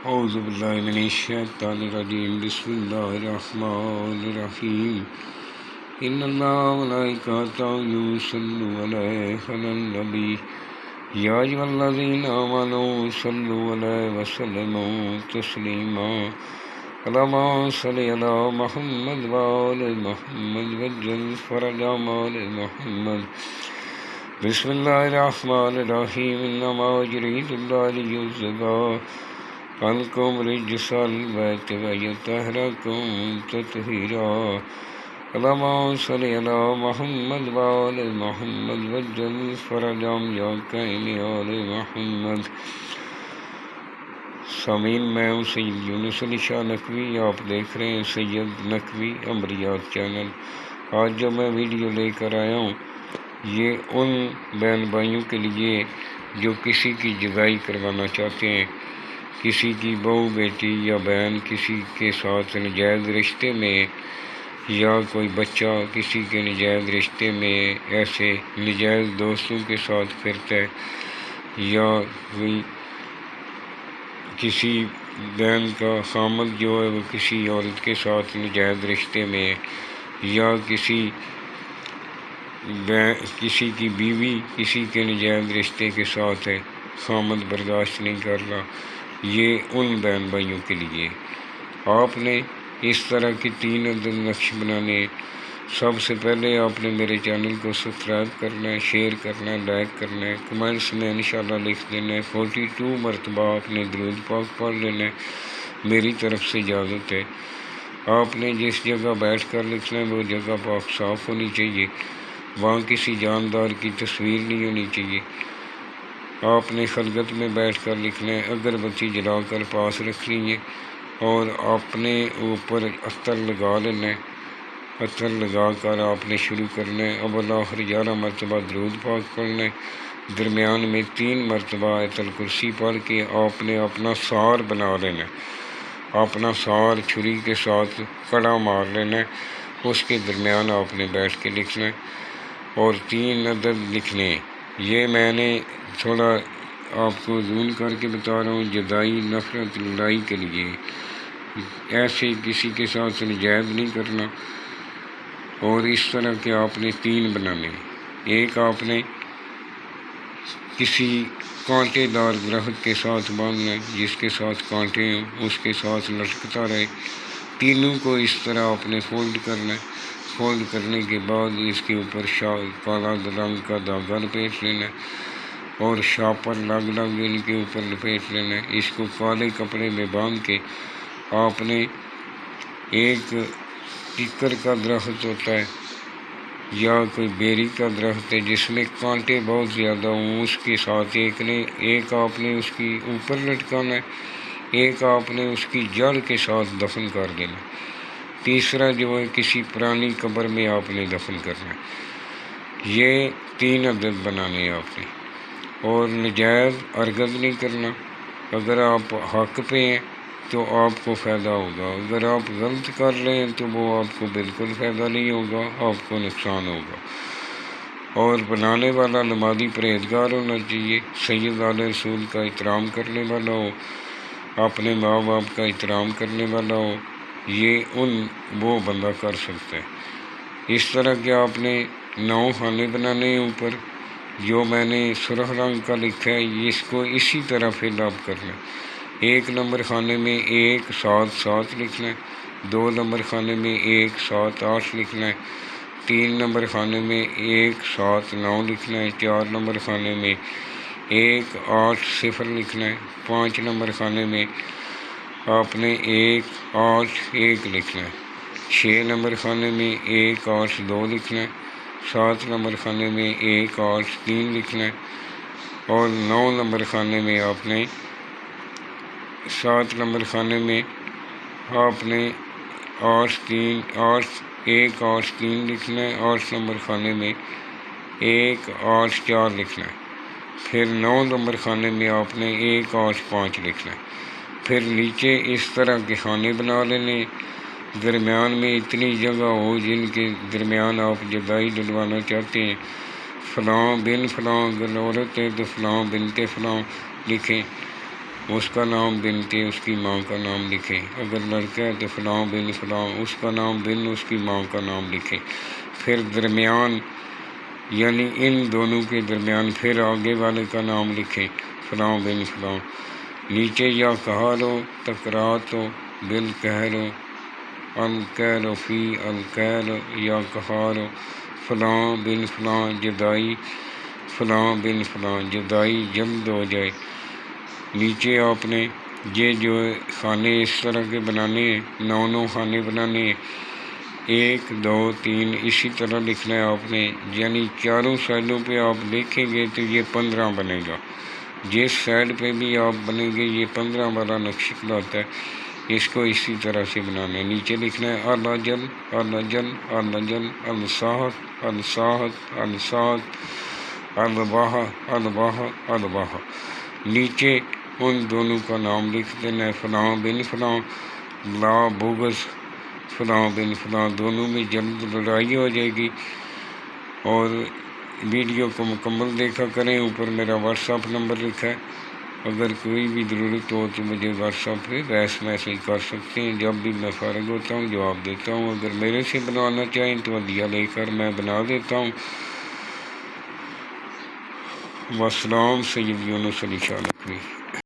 اعوذ باللہ من الشیطان الرجیم بسم اللہ الرحمن الرحیم ان اللہ ملائکتہ یصلون علی النبی یا ایھا الذین آمنوا صلوا علیہ وسلموا تسلیما اللہم صلی علی محمد وآل محمد وعجل فرج آل محمد بسم اللہ الرحمن الرحیم انما یرید اللہ لیذھب عنکم رجس البیت ویطہرکم تطہیرا اللہم صلی علی محمد وآل محمد وعجل فرج آل محمد۔ سامعین، میں ہوں سید یونس علی شاہ نقوی، آپ دیکھ رہے ہیں سید نقوی امریات چینل۔ آج جو میں ویڈیو لے کر آیا ہوں یہ ان بہن بھائیوں کے لیے جو کسی کی جدائی کروانا چاہتے ہیں، کسی کی بہو بیٹی یا بہن کسی کے ساتھ ناجائز رشتے میں، یا کوئی بچہ کسی کے ناجائز رشتے میں ایسے ناجائز دوستوں کے ساتھ پھرتا ہے، یا کوئی کسی بہن کا خامد جو ہے وہ کسی عورت کے ساتھ ناجائز رشتے میں ہے، یا کسی کی بیوی کسی کے ناجائز رشتے کے ساتھ ہے، خامد برداشت نہیں کر رہا، یہ ان بہن بھائیوں کے لیے آپ نے اس طرح کی 3 عدد نقش بنانے۔ سب سے پہلے آپ نے میرے چینل کو سبسکرائب کرنا ہے، شیئر کرنا ہے، لائک کرنا ہے، کمنٹس میں انشاءاللہ لکھ دینا ہے، 42 مرتبہ آپ نے درود پاک پڑھ لینا ہے، میری طرف سے اجازت ہے۔ آپ نے جس جگہ بیٹھ کر لکھنا ہے وہ جگہ پاک صاف ہونی چاہیے، وہاں کسی جاندار کی تصویر نہیں ہونی چاہیے۔ آپ نے خلوت میں بیٹھ کر لکھنا ہے، اگر بتی جلا کر پاس رکھنی ہے، اور اپنے اوپر عطر لگا لینا ہے، عطر لگا کر آپ نے شروع کرنا ہے، اول آخر 11 مرتبہ درود پاک پڑھنا ہے، درمیان میں 3 مرتبہ آیت الکرسی پڑھ کے آپ نے اپنا سار بنا لینا ہے، اپنا سار چھری کے ساتھ کڑا مار لینا ہے، اس کے درمیان آپ نے بیٹھ کے لکھنا ہے اور 3 عدد لکھنے ہیں۔ یہ میں نے تھوڑا آپ کو زوم کر کے بتا رہا ہوں، جدائی، نفرت، لڑائی کے لیے، ایسے کسی کے ساتھ ناجائز نہیں کرنا۔ اور اس طرح کے آپ نے 3 بنانے ہیں۔ ایک آپ نے کسی کانٹے دار درخت کے ساتھ باندھنا ہے، جس کے ساتھ کانٹے ہیں اس کے ساتھ لٹکتا رہے، تینوں کو اس طرح آپ نے فولڈ کرنا ہے۔ فولڈ کرنے کے بعد اس کے اوپر کالا رنگ کا دھاگا لپیٹ لینا ہے اور شاپر لگ ان کے اوپر لپیٹ لینا ہے۔ اس کو کالے کپڑے میں باندھ کے آپ نے ایک ککر کا درخت ہوتا ہے یا کوئی بیری کا درخت ہے جس میں کانٹے بہت زیادہ ہوں، اس کے ساتھ ایک آپ نے اس کی اوپر لٹکانا ہے، ایک آپ نے اس کی جڑ کے ساتھ دفن کر دینا ہے، تیسرا جو ہے کسی پرانی قبر میں آپ نے دفن کرنا ہے۔ یہ 3 عدد بنانے ہیں آپ نے، اور ناجائز ہرگز نہیں کرنا۔ اگر آپ حق پہ ہیں تو آپ کو فائدہ ہوگا، اگر آپ غلط کر رہے ہیں تو وہ آپ کو بالکل فائدہ نہیں ہوگا، آپ کو نقصان ہوگا۔ اور بنانے والا نمازی پرہیزگار ہونا چاہیے، سید آل رسول کا احترام کرنے والا ہو، اپنے ماں باپ کا احترام کرنے والا ہو، یہ وہ بندہ کر سکتا ہے۔ اس طرح کے آپ نے 9 خانے بنانے ہیں اوپر، جو میں نے سرخ رنگ کا لکھا ہے اس کو اسی طرح فل اپ کرنا ہے۔ 1 نمبر خانے میں 1 7 7 لکھنا ہے، 2 نمبر خانے میں 1 7 8 لکھنا ہے، 3 نمبر خانے میں 1 7 9 لکھنا ہے، 4 نمبر خانے میں 1 8 0 لکھنا ہے، 5 نمبر خانے میں آپ نے 1 8 1 لکھنا ہے، 6 نمبر خانے میں 1 8 2 لکھنا ہے، 7 نمبر خانے میں 1 8 3 لکھنا ہے، اور 9 نمبر خانے میں آپ نے 7 نمبر خانے میں آپ نے 1 8 3 لکھنا ہے، 8 نمبر خانے میں 1 8 4 لکھنا ہے، پھر 9 نمبر خانے میں آپ نے 1 8 5 لکھنا ہے۔ پھر نیچے اس طرح کے خانے بنا لینے، درمیان میں اتنی جگہ ہو جن کے درمیان آپ جدائی ڈلوانا چاہتے ہیں، فلاں بن فلاں، اگر عورت ہے تو فلاں بنت فلاں لکھیں، اس کا نام بنت اس کی ماں کا نام لکھیں، اگر لڑکا ہے تو فلاں بن فلاں اس کا نام بن اس کی ماں کا نام لکھیں، پھر درمیان یعنی ان دونوں کے درمیان پھر آگے والے کا نام لکھیں، فلاں بن فلاں، نیچے یا کہارو تکرات و بالکہر الکہر فی الکہر یا کہارو فلاں بن فلاں جدائی فلاں بن فلاں جدائی جلد ہو جائے۔ نیچے آپ نے یہ جو خانے اس طرح کے بنانے ہیں، 9 خانے بنانے ہیں، 1 2 3 اسی طرح لکھنا ہے آپ نے، یعنی چاروں سائڈوں پہ آپ دیکھیں گے تو یہ 15 بنے گا، جس سائڈ پہ بھی آپ بنیں گے یہ 15 والا نقش کہلاتا ہے، اس کو اسی طرح سے بنانا ہے۔ نیچے لکھنا ہے الجل الجل الجل الصاحت الصاحت الصاحت الباح الباح الباح، نیچے ان دونوں کا نام لکھ دینا ہے، فلاں بن فلاں لا بغض فلاں بن فلاں، دونوں میں جلد لڑائی ہو جائے گی۔ اور ویڈیو کو مکمل دیکھا کریں، اوپر میرا واٹس ایپ نمبر لکھا ہے، اگر کوئی بھی ضرورت ہو تو مجھے واٹس ایپ پہ وائس میسیج کر سکتے ہیں، جب بھی میں فارغ ہوتا ہوں جواب دیتا ہوں، اگر میرے سے بنوانا چاہیں تو عدیہ لے کر میں بنا دیتا ہوں۔ والسلام، سید یونس علی شاہ لکھوی۔